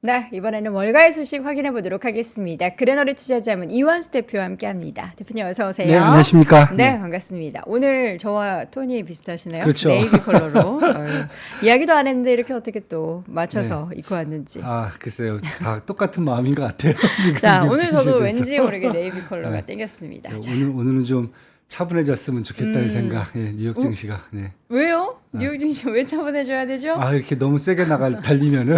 네, 이번에는 월가의 소식 확인해 보도록 하겠습니다. 그래너리 투자자문 이완수 대표와 함께합니다. 대표님 어서 오세요. 네, 안녕하십니까. 네, 반갑습니다. 오늘 저와 톤이 비슷하시네요. 그렇죠. 네이비 컬러로. 이야기도 안 했는데 이렇게 어떻게 또 맞춰서 입고 왔는지. 글쎄요. 다 똑같은 마음인 것 같아요. 지금 자, 지금 오늘 저도 준비돼서. 왠지 모르게 네이비 컬러가 땡겼습니다. 자, 오늘은 좀 차분해졌으면 좋겠다는 생각. 뉴욕 증시가. 네. 왜요? 뉴욕 증시 왜 차분해져야 되죠? 이렇게 너무 세게 달리면은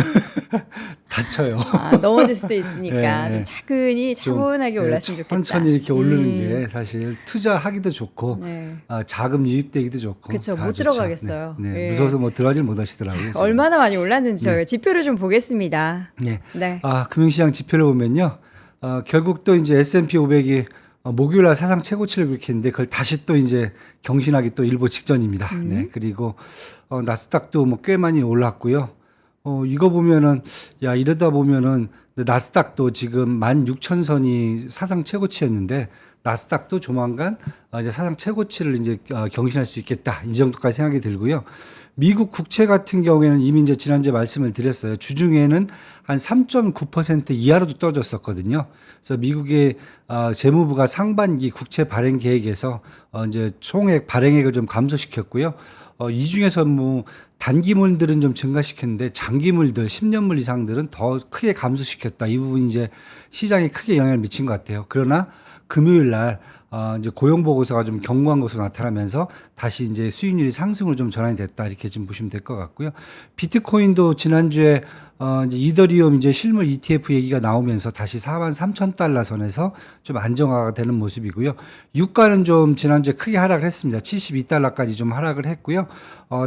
다쳐요. 넘어질 수도 있으니까 네, 좀 차근히 차분하게 좀, 올랐으면 좋겠다. 천천히 이렇게 오르는 게 사실 투자하기도 좋고 네. 자금 유입되기도 좋고. 그쵸, 다 못 좋죠. 들어가겠어요. 네, 예. 무서워서 뭐 들어가질 못하시더라고요. 지금. 얼마나 많이 올랐는지 저희 지표를 좀 보겠습니다. 네. 네. 금융시장 지표를 보면요. 결국 또 이제 S&P 500이 목요일 날 사상 최고치를 기록했는데 그걸 다시 또 이제 경신하기 또 일보 직전입니다. 네. 그리고 나스닥도 뭐 꽤 많이 올랐고요. 이거 보면은 이러다 보면은 나스닥도 지금 16,000선이 사상 최고치였는데 나스닥도 조만간 이제 사상 최고치를 이제 경신할 수 있겠다. 이 정도까지 생각이 들고요. 미국 국채 같은 경우에는 이미 이제 지난주에 말씀을 드렸어요. 주중에는 한 3.9% 이하로도 떨어졌었거든요. 그래서 미국의 재무부가 상반기 국채 발행 계획에서 이제 총액 발행액을 좀 감소시켰고요. 이 중에서 뭐 단기물들은 좀 증가시켰는데 장기물들 10년물 이상들은 더 크게 감소시켰다. 이 부분이 이제 시장에 크게 영향을 미친 것 같아요. 그러나 금요일 날 이제 고용 보고서가 좀 견고한 것으로 나타나면서 다시 이제 수익률이 상승으로 좀 전환이 됐다 이렇게 좀 보시면 될 것 같고요. 비트코인도 지난주에 이제 이더리움 이제 실물 ETF 얘기가 나오면서 다시 43,000달러 선에서 좀 안정화가 되는 모습이고요. 유가는 좀 지난주에 크게 하락을 했습니다. 72달러까지 좀 하락을 했고요.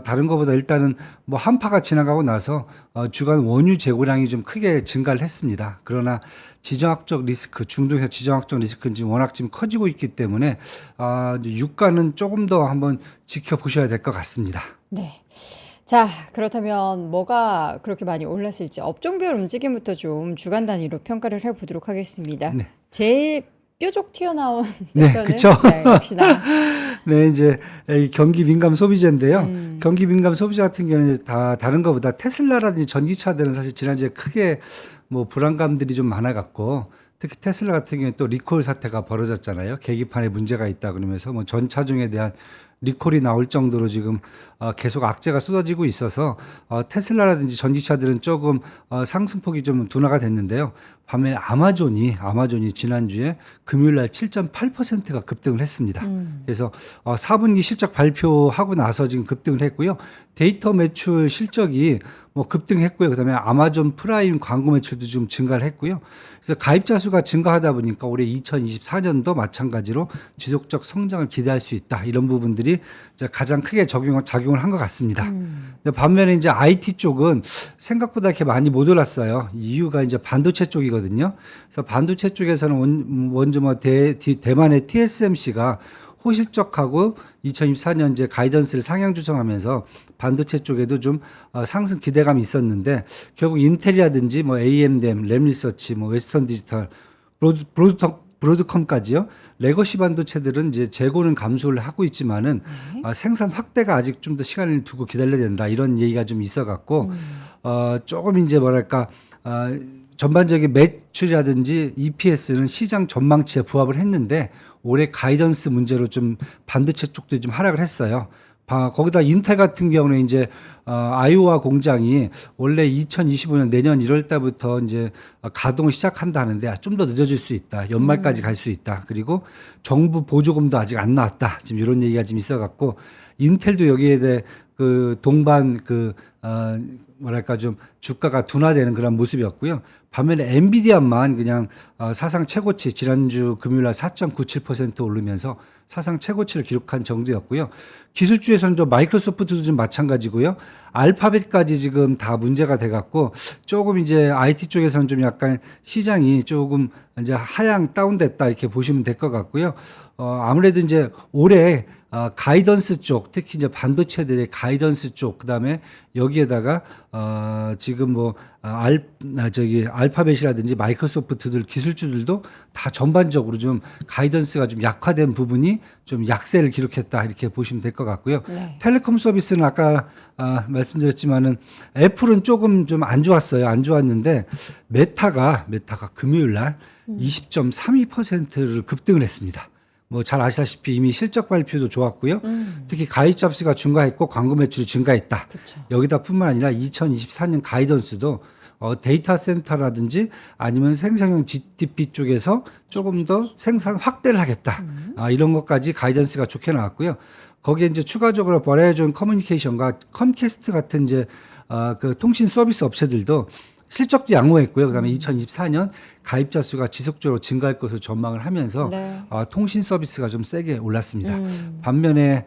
다른 것보다 일단은 뭐 한파가 지나가고 나서 주간 원유 재고량이 좀 크게 증가를 했습니다. 그러나 지정학적 리스크, 중동에서 지정학적 리스크는 지금 워낙 지금 커지고 있기 때문에 이제 유가는 조금 더 한번 지켜보셔야 될 것 같습니다. 네. 자, 그렇다면 뭐가 그렇게 많이 올랐을지 업종별 움직임부터 좀 주간 단위로 평가를 해보도록 하겠습니다. 네. 제일 뾰족 튀어나온 네, 섹터는 그쵸. 네, 봅시다. 네, 이제 이 경기 민감 소비재인데요. 경기 민감 소비자 같은 경우는 이제 다 다른 것보다 테슬라라든지 전기차들은 사실 지난주에 크게 뭐 불안감들이 좀 많아갖고 특히 테슬라 같은 경우에 또 리콜 사태가 벌어졌잖아요. 계기판에 문제가 있다 그러면서 뭐 전 차종에 대한 리콜이 나올 정도로 지금 계속 악재가 쏟아지고 있어서 테슬라라든지 전기차들은 조금 상승폭이 좀 둔화가 됐는데요. 반면에 아마존이 지난주에 금요일 날 7.8%가 급등을 했습니다. 그래서 4분기 실적 발표하고 나서 지금 급등을 했고요. 데이터 매출 실적이 뭐 급등했고요. 그다음에 아마존 프라임 광고 매출도 좀 증가를 했고요. 그래서 가입자 수가 증가하다 보니까 올해 2024년도 마찬가지로 지속적 성장을 기대할 수 있다. 이런 부분들이 이제 가장 크게 작용을 한 것 같습니다. 근데 반면에 이제 IT 쪽은 생각보다 이렇게 많이 못 올랐어요. 이유가 이제 반도체 쪽이거든요. 그래서 반도체 쪽에서는 먼저 뭐 대만의 TSMC가 호실적하고 2024년 이제 가이던스를 상향 조정하면서 반도체 쪽에도 좀 상승 기대감이 있었는데 결국 인텔이라든지 뭐 AMD, 램리서치, 뭐 웨스턴 디지털, 브로드컴까지요. 레거시 반도체들은 이제 재고는 감소를 하고 있지만은 생산 확대가 아직 좀 더 시간을 두고 기다려야 된다 이런 얘기가 좀 있어갖고 조금 이제 뭐랄까. 전반적인 매출이라든지 EPS는 시장 전망치에 부합을 했는데 올해 가이던스 문제로 좀 반도체 쪽도 좀 하락을 했어요. 거기다 인텔 같은 경우는 이제 아이오와 공장이 원래 2025년 내년 1월 달부터 이제 가동을 시작한다는데 좀 더 늦어질 수 있다. 연말까지 갈 수 있다. 그리고 정부 보조금도 아직 안 나왔다. 지금 이런 얘기가 좀 있어갖고 인텔도 여기에 대해 그 동반 뭐랄까 좀 주가가 둔화되는 그런 모습이었고요. 반면에 엔비디아만 그냥 사상 최고치 지난주 금요일 날 4.97% 오르면서 사상 최고치를 기록한 정도였고요. 기술주에서는 좀 마이크로소프트도 좀 마찬가지고요. 알파벳까지 지금 다 문제가 돼갖고 조금 이제 IT 쪽에서는 좀 약간 시장이 조금 이제 하향 다운됐다 이렇게 보시면 될 것 같고요. 아무래도 이제 올해 가이던스 쪽, 특히 이제 반도체들의 가이던스 쪽, 그 다음에 여기에다가 지금 뭐 알파벳이라든지 마이크로소프트들 기술주들도 다 전반적으로 좀 가이던스가 좀 약화된 부분이 좀 약세를 기록했다 이렇게 보시면 될 것 같고요. 네. 텔레콤 서비스는 아까 말씀드렸지만은 애플은 조금 좀 안 좋았어요. 안 좋았는데 메타가 금요일 날 20.32%를 급등을 했습니다. 뭐 잘 아시다시피 이미 실적 발표도 좋았고요. 특히 가입 잡수가 증가했고 광고 매출이 증가했다. 그쵸. 여기다뿐만 아니라 2024년 가이던스도 데이터 센터라든지 아니면 생성형 GDP 쪽에서 조금 더 생산 확대를 하겠다. 이런 것까지 가이던스가 좋게 나왔고요. 거기에 이제 추가적으로 버라이즌 커뮤니케이션과 컴캐스트 같은 이제 그 통신 서비스 업체들도 실적도 양호했고요. 그다음에 2024년 가입자 수가 지속적으로 증가할 것으로 전망을 하면서 네. 통신 서비스가 좀 세게 올랐습니다. 반면에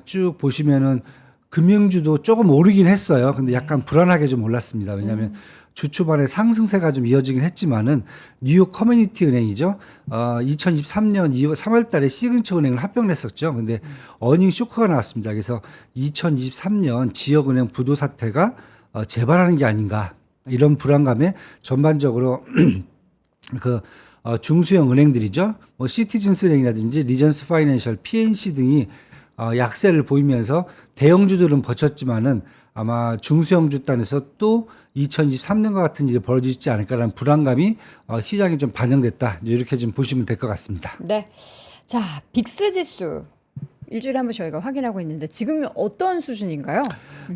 쭉 보시면은 금융주도 조금 오르긴 했어요. 근데 약간 불안하게 좀 올랐습니다. 왜냐하면 주 초반에 상승세가 좀 이어지긴 했지만은 뉴욕 커뮤니티 은행이죠. 2023년 3월 달에 시그니처 은행을 합병을 했었죠. 근데 어닝 쇼크가 나왔습니다. 그래서 2023년 지역은행 부도 사태가 재발하는 게 아닌가. 이런 불안감에 전반적으로 중소형 은행들이죠. 뭐 시티즌스 은행이라든지 리전스 파이낸셜, PNC 등이 약세를 보이면서 대형주들은 버텼지만은 아마 중소형주 단에서 또 2023년과 같은 일이 벌어지지 않을까라는 불안감이 시장에 좀 반영됐다. 이렇게 좀 보시면 될 것 같습니다. 네. 자, 빅스 지수 일주일에 한 번 저희가 확인하고 있는데 지금 어떤 수준인가요?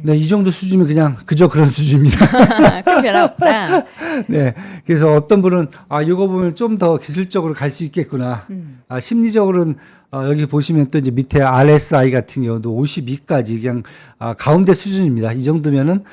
네, 이 정도 수준이면 그냥 그저 그런 수준입니다. 큰 변화 없다. 네. 그래서 어떤 분은 이거 보면 좀 더 기술적으로 갈 수 있겠구나. 심리적으로는 여기 보시면 또 이제 밑에 RSI 같은 경우도 52까지 그냥 가운데 수준입니다. 이 정도면은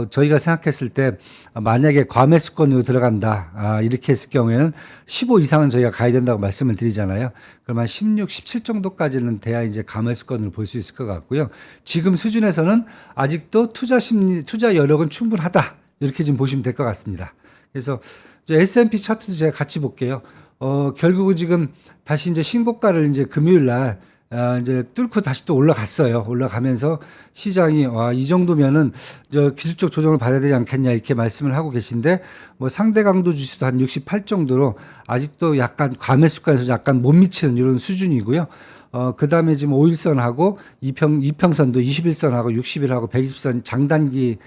저희가 생각했을 때 만약에 과매수권으로 들어간다. 이렇게 했을 경우에는 15 이상은 저희가 가야 된다고 말씀을 드리잖아요. 그러면 16, 17 정도까지는 돼야 이제 과매수권을 볼 수 있을 것 같고요. 지금 수준에서는 아직도 투자 여력은 충분하다. 이렇게 좀 보시면 될 것 같습니다. 그래서 이제 S&P 차트도 제가 같이 볼게요. 결국은 지금 다시 이제 신고가를 이제 금요일 날 이제 뚫고 다시 또 올라갔어요. 올라가면서 시장이 이 정도면은 저 기술적 조정을 받아야 되지 않겠냐 이렇게 말씀을 하고 계신데 뭐 상대 강도 지수도 한 68 정도로 아직도 약간 과매수가에서 약간 못 미치는 이런 수준이고요. 그 다음에 지금 5일선하고 이평선도 21선하고 60일하고 120선 장단기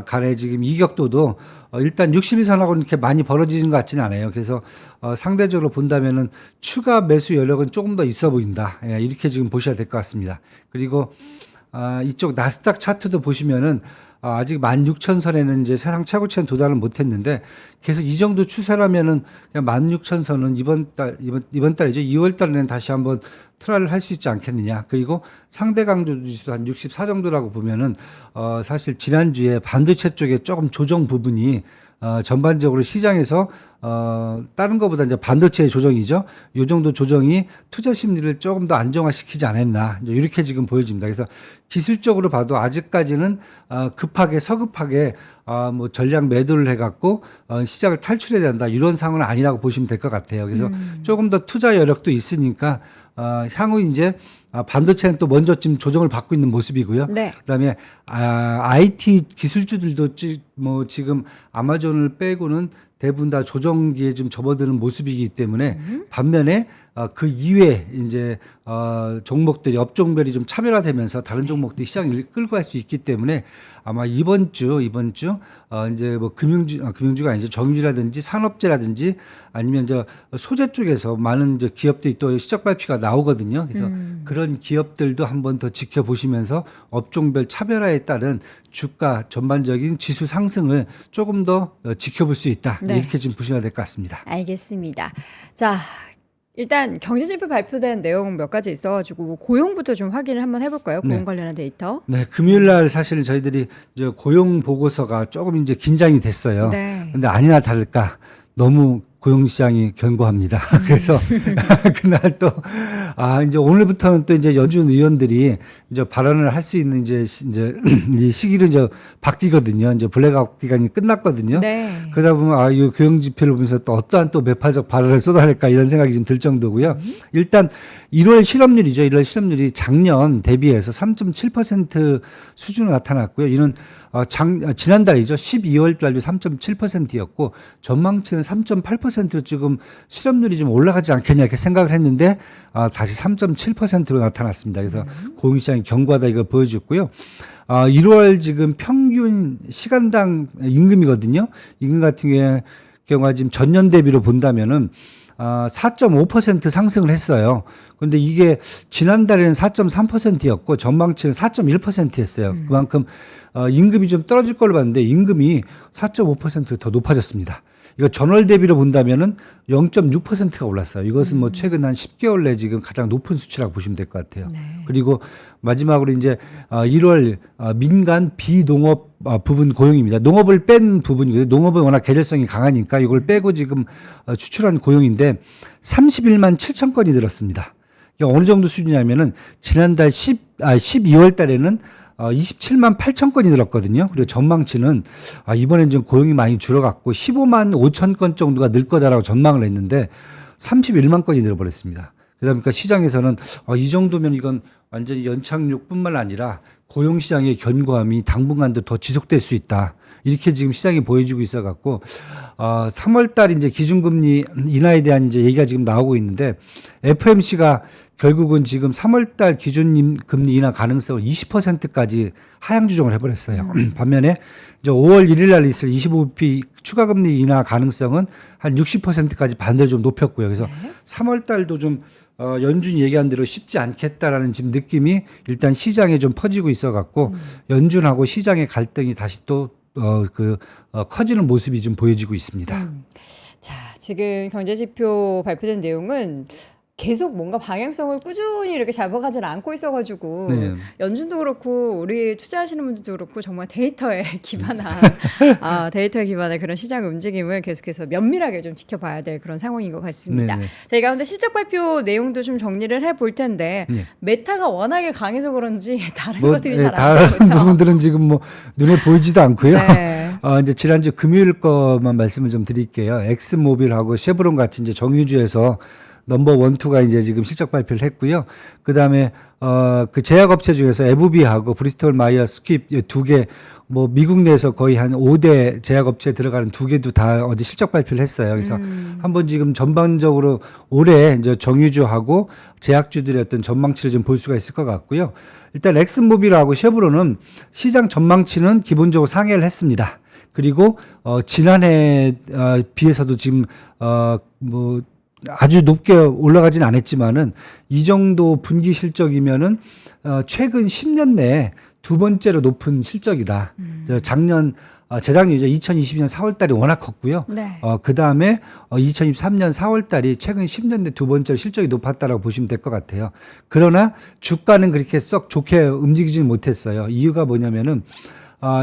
간의 지금 이격도도 일단 61선하고는 이렇게 많이 벌어지는 것 같지는 않아요. 그래서 상대적으로 본다면은 추가 매수 여력은 조금 더 있어 보인다. 예, 이렇게 지금 보셔야 될 것 같습니다. 그리고 이쪽 나스닥 차트도 보시면은 아직 16,000선에는 이제 세상 최고치는 도달을 못했는데 계속 이 정도 추세라면은 그냥 16,000선은 이번 달이죠. 2월 달에는 다시 한번 트라이를 할 수 있지 않겠느냐. 그리고 상대 강도 지수도 한 64 정도라고 보면은 사실 지난주에 반도체 쪽에 조금 조정 부분이 전반적으로 시장에서 다른 것보다 이제 반도체의 조정이죠. 요 정도 조정이 투자 심리를 조금 더 안정화시키지 않았나 이렇게 지금 보여집니다. 그래서 기술적으로 봐도 아직까지는 서급하게 뭐 전략 매도를 해갖고 시장을 탈출해야 된다 이런 상황은 아니라고 보시면 될 것 같아요. 그래서 조금 더 투자 여력도 있으니까 향후 이제 반도체는 또 먼저 지금 조정을 받고 있는 모습이고요. 네. 그다음에 IT 기술주들도 뭐 지금 아마존을 빼고는 대부분 다 조정기에 좀 접어드는 모습이기 때문에 반면에 그 이외에 이제 종목들이 업종별이 좀 차별화되면서 다른 종목들이 시장을 끌고 갈 수 있기 때문에 아마 이번 주 이제 뭐 금융주가 아니죠. 정유라든지 산업재라든지 아니면 저 소재 쪽에서 많은 저 기업들이 또 실적 발표가 나오거든요. 그래서 그런 기업들도 한번 더 지켜보시면서 업종별 차별화에 따른 주가 전반적인 지수 상승을 조금 더 지켜볼 수 있다. 네. 이렇게 좀 보셔야 될 것 같습니다. 알겠습니다. 자, 일단 경제지표 발표된 내용 몇 가지 있어가지고 고용부터 좀 확인을 한번 해볼까요? 고용 네. 관련한 데이터. 네, 금요일 날 사실은 저희들이 이제 고용 보고서가 조금 이제 긴장이 됐어요. 네. 근데 아니나 다를까 너무 고용시장이 견고합니다. 그래서 그날 또 이제 오늘부터는 또 이제 여준 의원들이 이제 발언을 할 수 있는 이제 이 시기로 이제 바뀌거든요. 이제 블랙아웃 기간이 끝났거든요. 네. 그러다 그러다 보면 이 교육 지표를 보면서 또 어떠한 또 매파적 발언을 쏟아낼까 이런 생각이 좀 들 정도고요. 일단 1월 실업률이 작년 대비해서 3.7% 수준으로 나타났고요. 이는 지난달이죠. 12월 달도 3.7%였고 전망치는 3.8%로 지금 실업률이 좀 올라가지 않겠냐 이렇게 생각을 했는데 다시 3.7%로 나타났습니다. 그래서 고용시장이 견고하다 이걸 보여줬고요. 1월 지금 평균 시간당 임금이거든요. 임금 같은 경우가 지금 전년 대비로 본다면은 4.5% 상승을 했어요. 그런데 이게 지난달에는 4.3%였고 전망치는 4.1%였어요. 그만큼 임금이 좀 떨어질 걸로 봤는데 임금이 4.5%더 높아졌습니다. 이거 전월 대비로 본다면은 0.6%가 올랐어요. 이것은 뭐 최근 한 10개월 내 지금 가장 높은 수치라고 보시면 될 것 같아요. 네. 그리고 마지막으로 이제 1월 민간 비농업 부분 고용입니다. 농업을 뺀 부분이거든요. 농업은 워낙 계절성이 강하니까 이걸 빼고 지금 추출한 고용인데 31만 7천 건이 늘었습니다. 이게 어느 정도 수준이냐면은 지난달 12월 달에는 27만 8천 건이 늘었거든요. 그리고 전망치는 이번엔 좀 고용이 많이 줄어갔고 15만 5천 건 정도가 늘 거다라고 전망을 했는데 31만 건이 늘어버렸습니다. 그러다 보니까 시장에서는 이 정도면 이건 완전히 연착륙뿐만 아니라 고용시장의 견고함이 당분간도 더 지속될 수 있다. 이렇게 지금 시장이 보여주고 있어 갖고 3월 달 이제 기준금리 인하에 대한 이제 얘기가 지금 나오고 있는데 FOMC가 결국은 지금 3월 달 기준금리 인하 가능성을 20%까지 하향 조정을 해버렸어요. 반면에 이제 5월 1일 날 있을 25bp 추가 금리 인하 가능성은 한 60%까지 반대로 좀 높였고요. 그래서 3월 달도 좀 연준이 얘기한 대로 쉽지 않겠다라는 지금 느낌이 일단 시장에 좀 퍼지고 있어 갖고 연준하고 시장의 갈등이 다시 또 커지는 모습이 좀 보여지고 있습니다. 자, 지금 경제지표 발표된 내용은 계속 뭔가 방향성을 꾸준히 이렇게 잡아가질 않고 있어가지고 네. 연준도 그렇고 우리 투자하시는 분들도 그렇고 정말 데이터에 기반한 데이터에 기반한 그런 시장 움직임을 계속해서 면밀하게 좀 지켜봐야 될 그런 상황인 것 같습니다. 네네. 자, 이 가운데 실적 발표 내용도 좀 정리를 해볼 텐데 네. 메타가 워낙에 강해서 그런지 다른 뭐, 것들이 네, 잘 안 다른 보이죠. 부분들은 지금 뭐 눈에 보이지도 않고요. 네. 이제 지난주 금요일 거만 말씀을 좀 드릴게요. 엑스모빌하고 쉐브론 같이 이제 정유주에서 넘버 1, 2가 이제 지금 실적 발표를 했고요. 그 다음에, 그 제약업체 중에서 에브비하고 브리스톨 마이어 스킵 두 개, 뭐 미국 내에서 거의 한 5대 제약업체에 들어가는 두 개도 다 어제 실적 발표를 했어요. 그래서 한번 지금 전반적으로 올해 이제 정유주하고 제약주들의 어떤 전망치를 좀 볼 수가 있을 것 같고요. 일단 엑슨모빌하고 쉐브론은 시장 전망치는 기본적으로 상회를 했습니다. 그리고, 지난해, 비해서도 지금, 뭐, 아주 높게 올라가진 않았지만은 이 정도 분기 실적이면은 최근 10년 내에 두 번째로 높은 실적이다. 작년 재작년이죠. 2022년 4월 달이 워낙 컸고요. 네. 그다음에 2023년 4월 달이 최근 10년 내 두 번째로 실적이 높았다라고 보시면 될 것 같아요. 그러나 주가는 그렇게 썩 좋게 움직이지는 못했어요. 이유가 뭐냐면은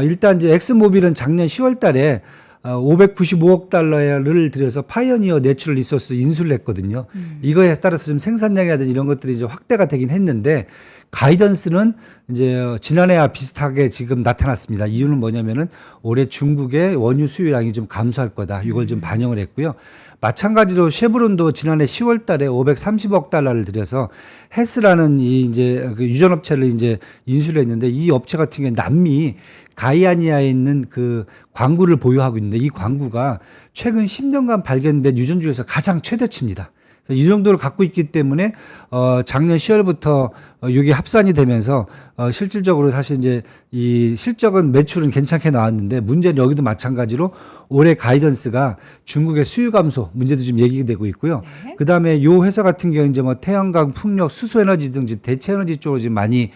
일단 이제 엑스모빌은 작년 10월 달에 595억 달러를 들여서 파이어니어 내추럴 리소스 인수를 했거든요. 이거에 따라서 좀 생산량이라든지 이런 것들이 이제 확대가 되긴 했는데 가이던스는 이제 지난해와 비슷하게 지금 나타났습니다. 이유는 뭐냐면은 올해 중국의 원유 수요량이 좀 감소할 거다. 이걸 좀 반영을 했고요. 마찬가지로 쉐브론도 지난해 10월 달에 530억 달러를 들여서 헬스라는 이 이제 그 유전업체를 이제 인수를 했는데 이 업체 같은 경우에 남미 가이아니아에 있는 그 광구를 보유하고 있는데 이 광구가 최근 10년간 발견된 유전 중에서 가장 최대치입니다. 이 정도를 갖고 있기 때문에 작년 10월부터 이게 합산이 되면서 실질적으로 사실 이제 이 실적은 매출은 괜찮게 나왔는데 문제는 여기도 마찬가지로 올해 가이던스가 중국의 수요 감소 문제도 좀 얘기되고 있고요. 네. 그다음에 요 회사 같은 경우 이제 뭐 태양광, 풍력, 수소에너지 등 지금 대체 에너지 쪽으로 지금 많이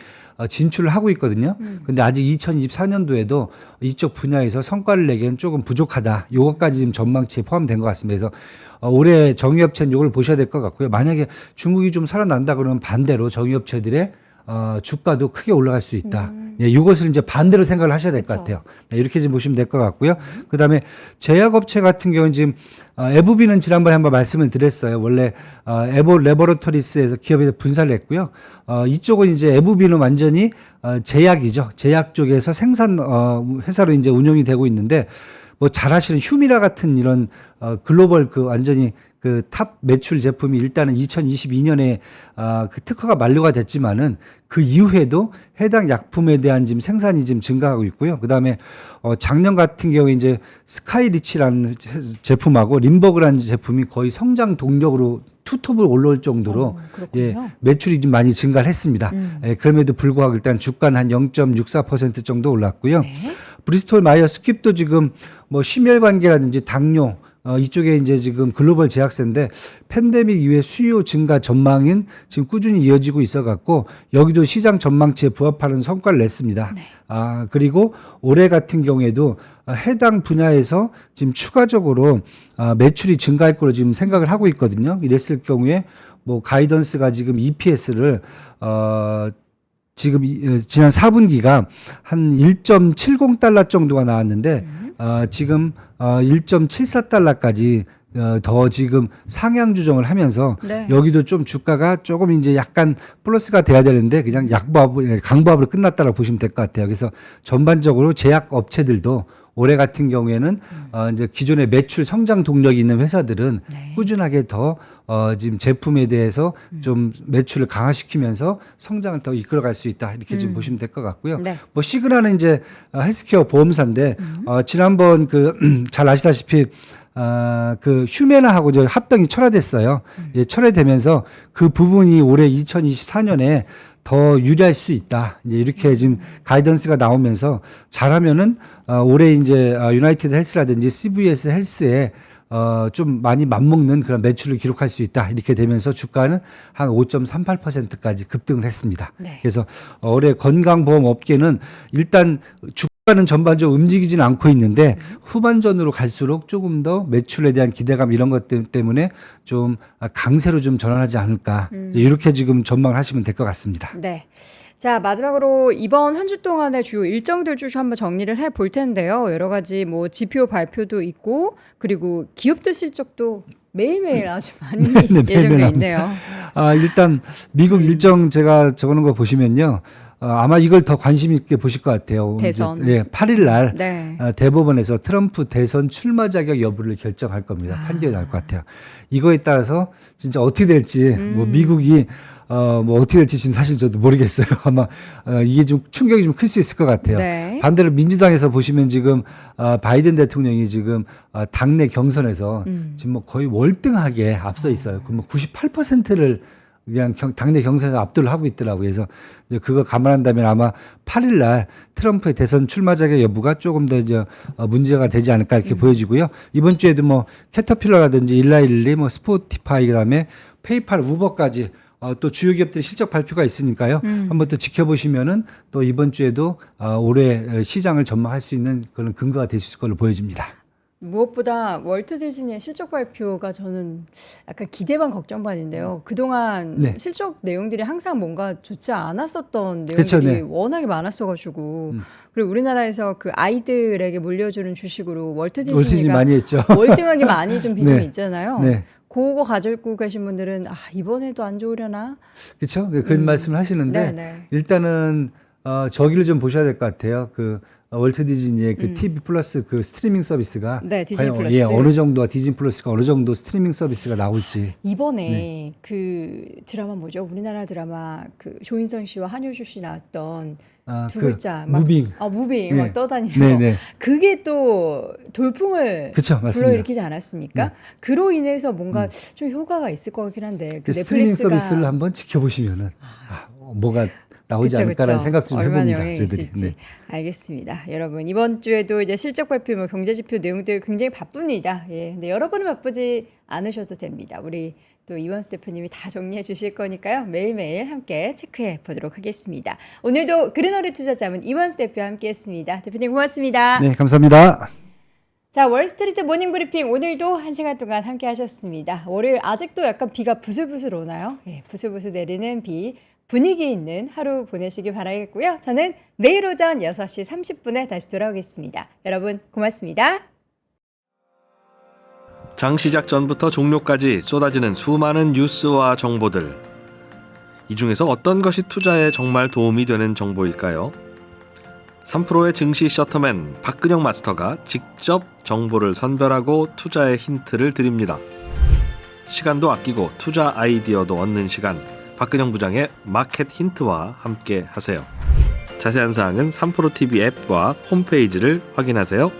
진출을 하고 있거든요. 근데 아직 2024년도에도 이쪽 분야에서 성과를 내기엔 조금 부족하다. 요것까지 지금 전망치에 포함된 것 같습니다. 그래서 올해 정유업체는 이걸 보셔야 될 것 같고요. 만약에 중국이 좀 살아난다 그러면 반대로 정유업체들의 주가도 크게 올라갈 수 있다. 예, 이것을 이제 반대로 생각을 하셔야 될 것 그쵸. 같아요. 네, 이렇게 좀 보시면 될 것 같고요. 그다음에 제약업체 같은 경우는 지금 에브비는 지난번에 한번 말씀을 드렸어요. 원래 에보 레버러터리스에서 기업에서 분사를 했고요. 이쪽은 이제 에브비는 완전히 제약이죠. 제약 쪽에서 생산 회사로 이제 운영이 되고 있는데 뭐 잘 아시는 휴미라 같은 이런 글로벌 그 완전히 그 탑 매출 제품이 일단은 2022년에 그 특허가 만료가 됐지만은 그 이후에도 해당 약품에 대한 지금 생산이 지금 증가하고 있고요. 그다음에 작년 같은 경우에 이제 스카이리치라는 제품하고 림버그라는 제품이 거의 성장 동력으로 투톱을 올라올 정도로 예, 매출이 좀 많이 증가를 했습니다. 예, 그럼에도 불구하고 일단 주가는 한 0.64% 정도 올랐고요. 네. 브리스톨 마이어 스킵도 지금 뭐 심혈관계라든지 당뇨 이쪽에 이제 지금 글로벌 제약사인데 팬데믹 이후에 수요 증가 전망은 지금 꾸준히 이어지고 있어 갖고 여기도 시장 전망치에 부합하는 성과를 냈습니다. 네. 그리고 올해 같은 경우에도 해당 분야에서 지금 추가적으로 매출이 증가할 거로 지금 생각을 하고 있거든요. 이랬을 경우에 뭐 가이던스가 지금 EPS를 지금 지난 4분기가 한 1.70달러 정도가 나왔는데 지금 1.74달러까지 더 지금 상향 조정을 하면서 네. 여기도 좀 주가가 조금 이제 약간 플러스가 돼야 되는데 그냥 강보합으로 끝났다라고 보시면 될 것 같아요. 그래서 전반적으로 제약 업체들도 올해 같은 경우에는 이제 기존의 매출 성장 동력이 있는 회사들은 네. 꾸준하게 더 지금 제품에 대해서 좀 매출을 강화시키면서 성장을 더 이끌어갈 수 있다 이렇게 좀 보시면 될 것 같고요. 네. 뭐 시그나는 이제 헬스케어 보험사인데 지난번 그 잘 아시다시피 그 휴메나하고 저 합병이 철회됐어요. 예, 철회되면서 그 부분이 올해 2024년에 더 유리할 수 있다. 이제 이렇게 지금 가이던스가 나오면서 잘하면은 올해 이제 유나이티드 헬스라든지 CVS 헬스에 좀 많이 맞먹는 그런 매출을 기록할 수 있다. 이렇게 되면서 주가는 한 5.38%까지 급등을 했습니다. 네. 그래서 올해 건강보험 업계는 일단 주가는 전반적으로 움직이지는 않고 있는데 후반전으로 갈수록 조금 더 매출에 대한 기대감 이런 것 때문에 좀 강세로 좀 전환하지 않을까. 이제 이렇게 지금 전망을 하시면 될 것 같습니다. 네. 자, 마지막으로 이번 한 주 동안의 주요 일정들 쭉 한번 정리를 해 볼 텐데요. 여러 가지 뭐 지표 발표도 있고 그리고 기업들 실적도 매일매일 아주 많이 네, 매일매일 예정돼 합니다. 있네요. 일단 미국 일정 제가 적어놓은 거 보시면요. 아마 이걸 더 관심 있게 보실 것 같아요. 대선. 이제, 8일 날 네. 대법원에서 트럼프 대선 출마 자격 여부를 결정할 겁니다. 판결이 날 것 같아요. 이거에 따라서 진짜 어떻게 될지 뭐 미국이 뭐 어떻게 될지 지금 사실 저도 모르겠어요. 아마 이게 좀 충격이 좀 클 수 있을 것 같아요. 네. 반대로 민주당에서 보시면 지금 바이든 대통령이 지금 당내 경선에서 지금 뭐 거의 월등하게 앞서 있어요. 그럼 98%를 그냥 당내 경선에서 압도를 하고 있더라고요. 그래서 이제 그거 감안한다면 아마 8일 날 트럼프의 대선 출마 자격 여부가 조금 더 이제 문제가 되지 않을까 이렇게 보여지고요. 이번 주에도 뭐 캐터필러라든지 일라일리, 뭐 스포티파이 그다음에 페이팔, 우버까지 또 주요 기업들의 실적 발표가 있으니까요. 한번 또 지켜보시면은 또 이번 주에도 올해 시장을 전망할 수 있는 그런 근거가 될 수 있을 걸로 보여집니다. 무엇보다 월트 디즈니의 실적 발표가 저는 약간 기대 반 걱정 반인데요. 그동안 네. 실적 내용들이 항상 뭔가 좋지 않았었던 내용들이 그쵸, 네. 워낙에 많았어가지고 그리고 우리나라에서 그 아이들에게 물려주는 주식으로 월트 올 시즌 디즈니가 많이 했죠. 월등하게 많이 좀 비중이 네. 있잖아요. 네. 그거 가지고 계신 분들은 이번에도 안 좋으려나? 그렇죠. 그런 말씀을 하시는데 네네. 일단은 저기를 좀 보셔야 될 것 같아요. 그 월트 디즈니의 그 TV 플러스 그 스트리밍 서비스가 네, 디즈니 과연 플러스. 어느 정도와 디즈니 플러스가 어느 정도 스트리밍 서비스가 나올지. 이번에 네. 그 드라마 뭐죠? 우리나라 드라마 그 조인성 씨와 한효주 씨 나왔던 두 그 글자 막 무빙. 무빙 네. 막 떠다니는 네, 거. 네. 그게 또 돌풍을 그쵸, 맞습니다. 불러일으키지 않았습니까? 네. 그로 인해서 뭔가 좀 효과가 있을 것 같긴 한데 그 그 스트리밍 넷플릭스가 서비스를 한번 지켜보시면은 뭐가 나오지 그쵸, 않을까라는 그쵸. 생각 좀 얼마나 해봅니다. 영향이 저희들이. 있을지. 알겠습니다. 여러분 이번 주에도 이제 실적 발표, 뭐 경제 지표 내용들 굉장히 바쁩니다. 예, 근데 여러분은 바쁘지 않으셔도 됩니다. 우리 또 이원수 대표님이 다 정리해 주실 거니까요. 매일매일 함께 체크해 보도록 하겠습니다. 오늘도 그린어리 투자자문 이원수 대표와 함께했습니다. 대표님 고맙습니다. 네, 감사합니다. 자, 월스트리트 모닝 브리핑 오늘도 1시간 동안 함께 하셨습니다. 월요일 아직도 약간 비가 부슬부슬 오나요? 예, 부슬부슬 내리는 비 분위기 있는 하루 보내시기 바라겠고요. 저는 내일 오전 6시 30분에 다시 돌아오겠습니다. 여러분 고맙습니다. 장 시작 전부터 종료까지 쏟아지는 수많은 뉴스와 정보들. 이 중에서 어떤 것이 투자에 정말 도움이 되는 정보일까요? 3프로의 증시 셔터맨 박근영 마스터가 직접 정보를 선별하고 투자의 힌트를 드립니다. 시간도 아끼고 투자 아이디어도 얻는 시간, 박근영 부장의 마켓 힌트와 함께 하세요. 자세한 사항은 3프로TV 앱과 홈페이지를 확인하세요.